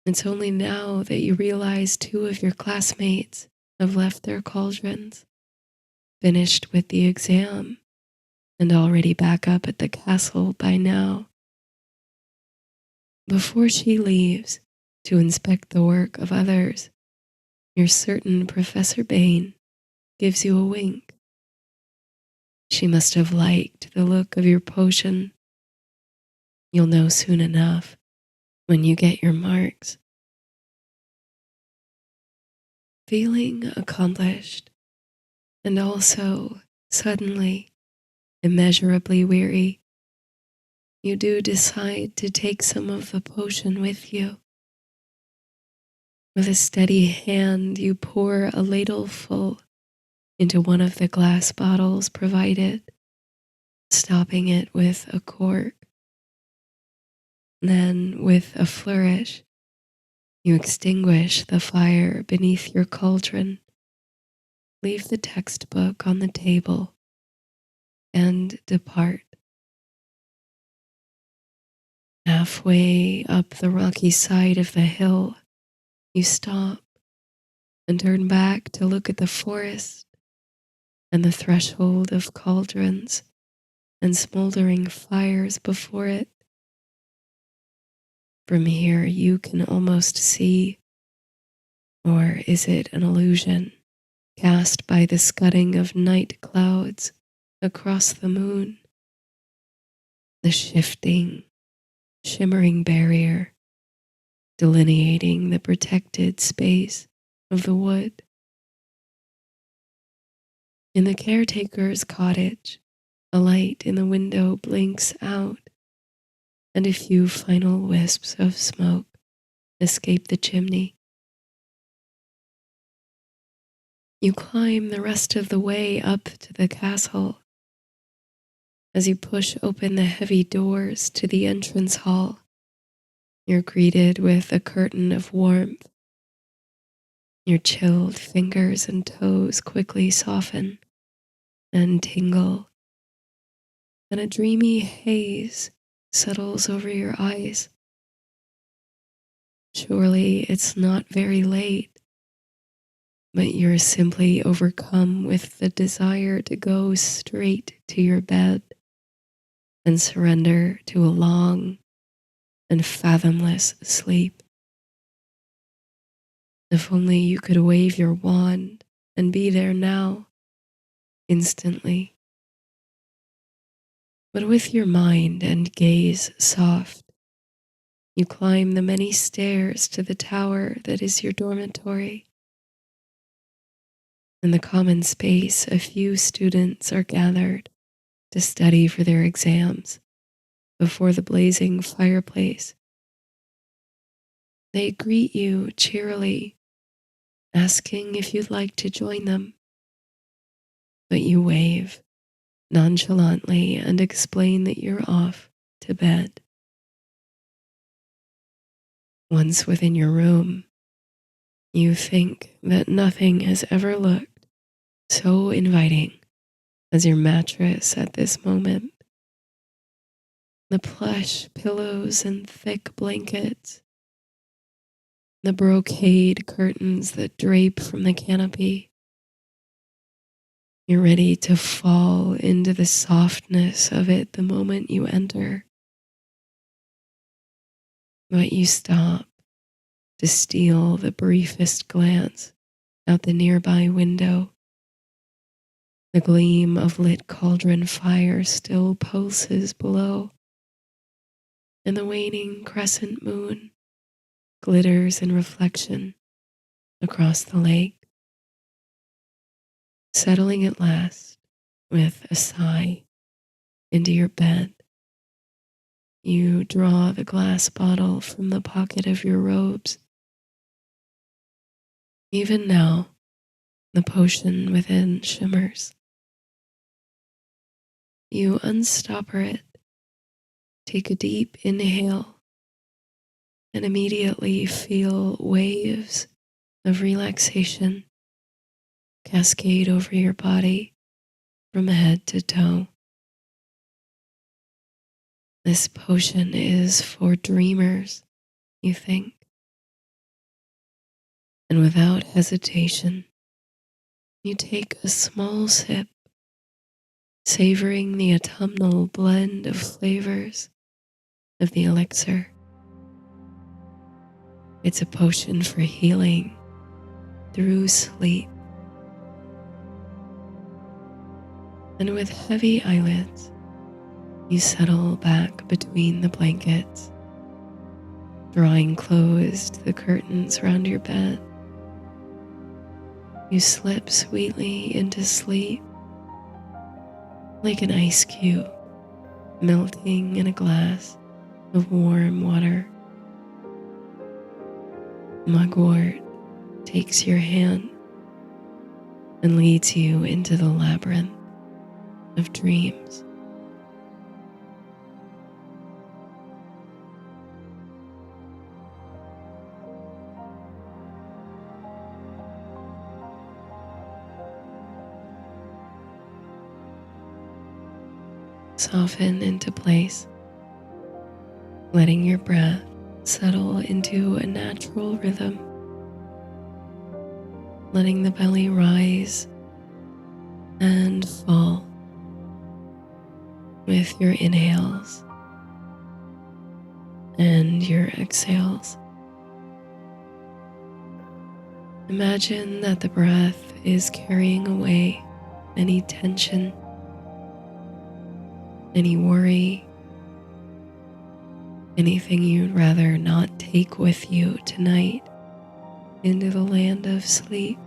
It's only now that you realize 2 of your classmates have left their cauldrons, finished with the exam, and already back up at the castle by now. Before she leaves to inspect the work of others, you're certain Professor Bain gives you a wink. She must have liked the look of your potion. You'll know soon enough when you get your marks. Feeling accomplished and also suddenly immeasurably weary, you do decide to take some of the potion with you. With a steady hand, you pour a ladleful into one of the glass bottles provided, stopping it with a cork. Then, with a flourish, you extinguish the fire beneath your cauldron, leave the textbook on the table, and depart. Halfway up the rocky side of the hill, you stop and turn back to look at the forest and the threshold of cauldrons and smoldering fires before it. From here you can almost see, or is it an illusion cast by the scudding of night clouds across the moon? The shifting, shimmering barrier delineating the protected space of the wood. In the caretaker's cottage, a light in the window blinks out, and a few final wisps of smoke escape the chimney. You climb the rest of the way up to the castle. As you push open the heavy doors to the entrance hall, you're greeted with a curtain of warmth. Your chilled fingers and toes quickly soften and tingle, and a dreamy haze settles over your eyes. Surely it's not very late, but you're simply overcome with the desire to go straight to your bed and surrender to a long and fathomless sleep. If only you could wave your wand and be there now, instantly. But with your mind and gaze soft, you climb the many stairs to the tower that is your dormitory. In the common space, a few students are gathered to study for their exams before the blazing fireplace. They greet you cheerily, asking if you'd like to join them. But you wave nonchalantly and explain that you're off to bed. Once within your room, you think that nothing has ever looked so inviting as your mattress at this moment. The plush pillows and thick blankets, the brocade curtains that drape from the canopy. You're ready to fall into the softness of it the moment you enter. but you stop to steal the briefest glance out the nearby window. The gleam of lit cauldron fire still pulses below, and the waning crescent moon glitters in reflection across the lake. Settling at last with a sigh into your bed, you draw the glass bottle from the pocket of your robes. Even now, the potion within shimmers. You unstopper it, take a deep inhale, and immediately feel waves of relaxation cascade over your body from head to toe. This potion is for dreamers, you think. And without hesitation, you take a small sip, savoring the autumnal blend of flavors of the elixir. It's a potion for healing through sleep. And with heavy eyelids, you settle back between the blankets, drawing closed the curtains around your bed. You slip sweetly into sleep, like an ice cube melting in a glass of warm water. Mugwort takes your hand and leads you into the labyrinth of dreams. Soften into place, letting your breath settle into a natural rhythm, letting the belly rise and fall with your inhales and your exhales. Imagine that the breath is carrying away any tension, any worry, anything you'd rather not take with you tonight into the land of sleep.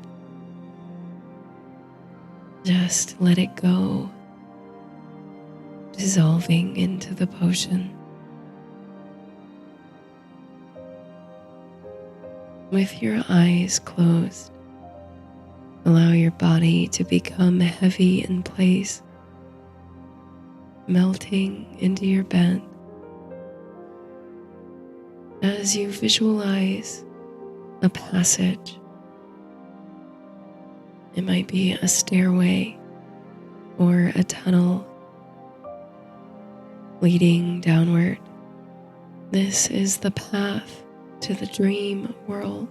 Just let it go, dissolving into the potion. With your eyes closed, allow your body to become heavy in place, melting into your bed. As you visualize a passage, it might be a stairway or a tunnel leading downward. This is the path to the dream world.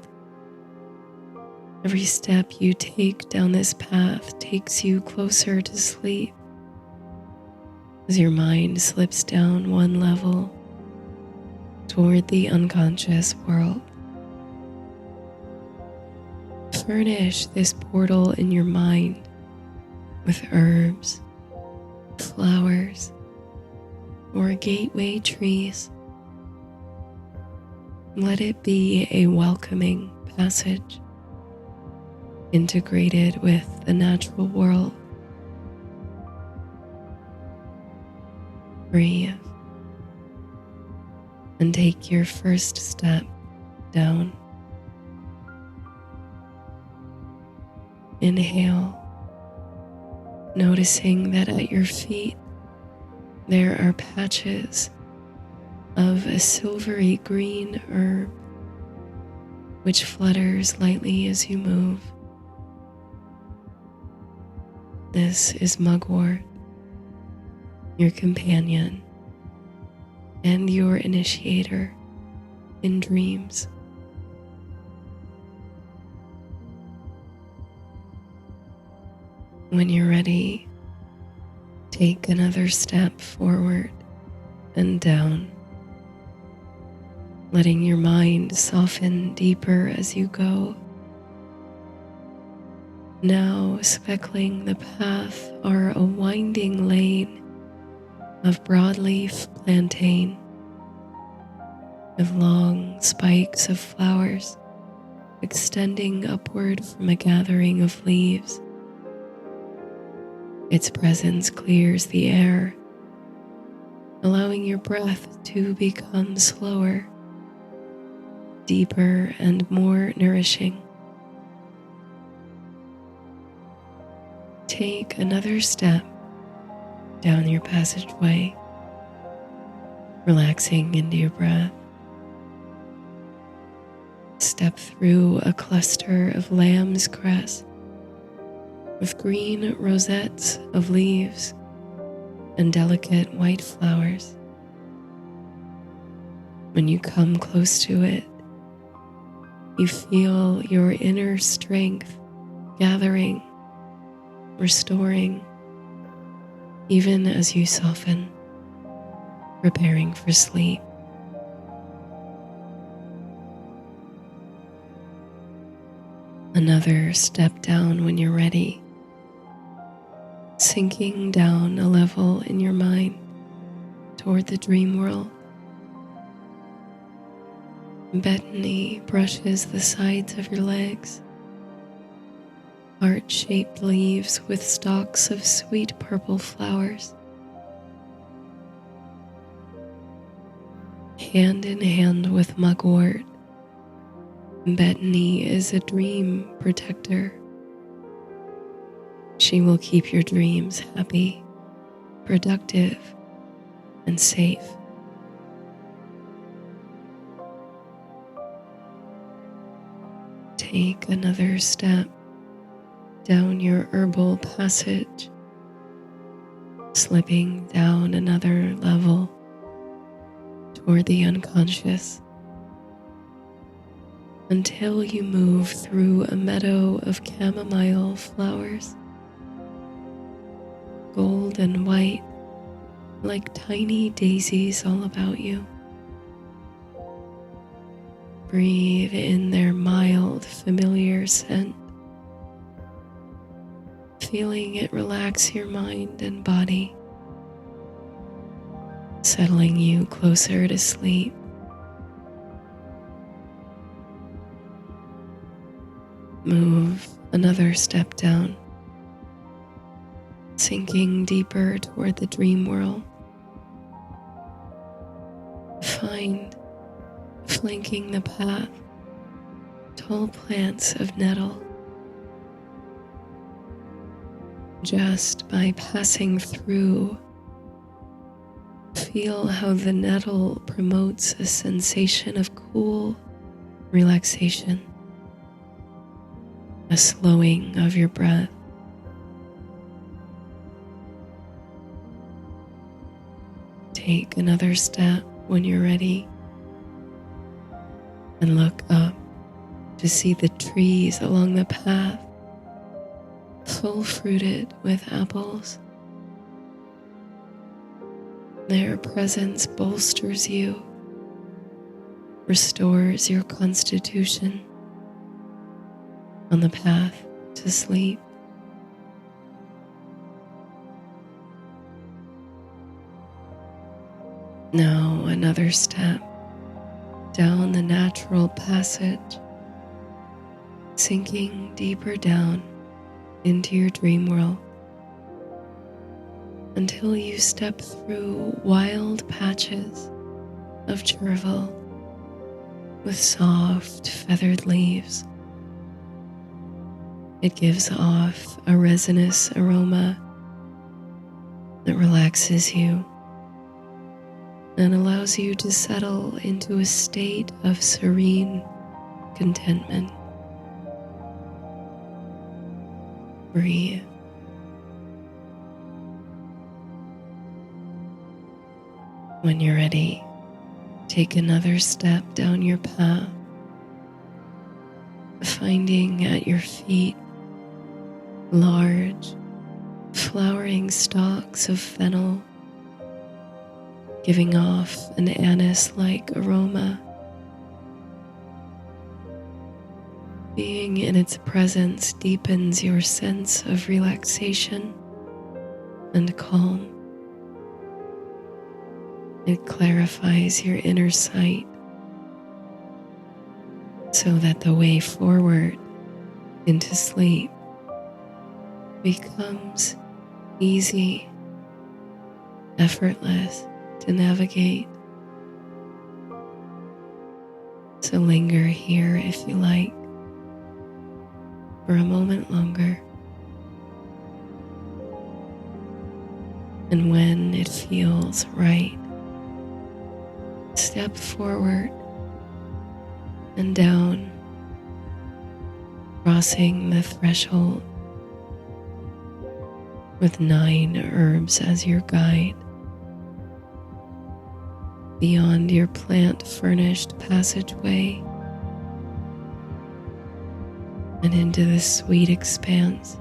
Every step you take down this path takes you closer to sleep. As your mind slips down one level toward the unconscious world. Furnish this portal in your mind with herbs, flowers, or gateway trees. Let it be a welcoming passage, integrated with the natural world. Breathe and take your first step down. Inhale, noticing that at your feet there are patches of a silvery green herb which flutters lightly as you move. This is mugwort, your companion and your initiator in dreams. When you're ready, take another step forward and down, letting your mind soften deeper as you go. Now, speckling the path are a winding lane of broadleaf plantain, with long spikes of flowers extending upward from a gathering of leaves. Its presence clears the air, allowing your breath to become slower, deeper, and more nourishing. Take another step down your passageway, relaxing into your breath. Step through a cluster of lamb's cress with green rosettes of leaves and delicate white flowers. When you come close to it, you feel your inner strength gathering, restoring, even as you soften, preparing for sleep. Another step down when you're ready, sinking down a level in your mind toward the dream world. Bethany brushes the sides of your legs, heart-shaped leaves with stalks of sweet purple flowers. Hand in hand with mugwort, Bethany is a dream protector. She will keep your dreams happy, productive, and safe. Take another step down your herbal passage, slipping down another level toward the unconscious, until you move through a meadow of chamomile flowers, gold and white, like tiny daisies all about you. Breathe in their mild, familiar scent, feeling it relax your mind and body, settling you closer to sleep. Move another step down, sinking deeper toward the dream world. Find, flanking the path, tall plants of nettle. Just by passing through, feel how the nettle promotes a sensation of cool relaxation, a slowing of your breath. Take another step when you're ready and look up to see the trees along the path full fruited with apples. Their presence bolsters you, restores your constitution on the path to sleep. Now another step down the natural passage, sinking deeper down into your dream world until you step through wild patches of chervil with soft feathered leaves. It gives off a resinous aroma that relaxes you and allows you to settle into a state of serene contentment. Breathe. When you're ready, take another step down your path, finding at your feet large, flowering stalks of fennel, giving off an anise-like aroma Being in its presence deepens your sense of relaxation and calm. It clarifies your inner sight so that the way forward into sleep becomes easy, effortless to navigate. So linger here if you like for a moment longer. And when it feels right, step forward and down, crossing the threshold with 9 herbs as your guide, beyond your plant-furnished passageway and into the sweet expanse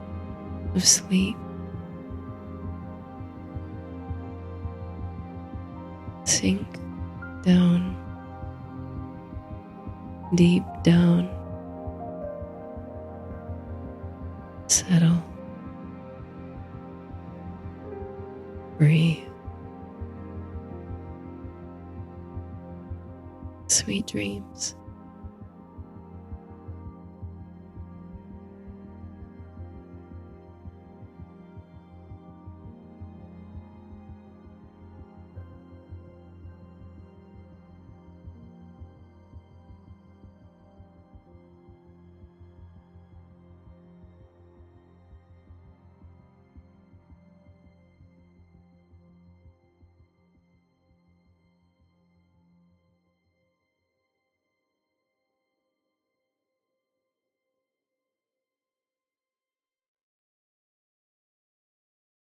of sleep. Sink down, deep down, settle, breathe. Sweet dreams.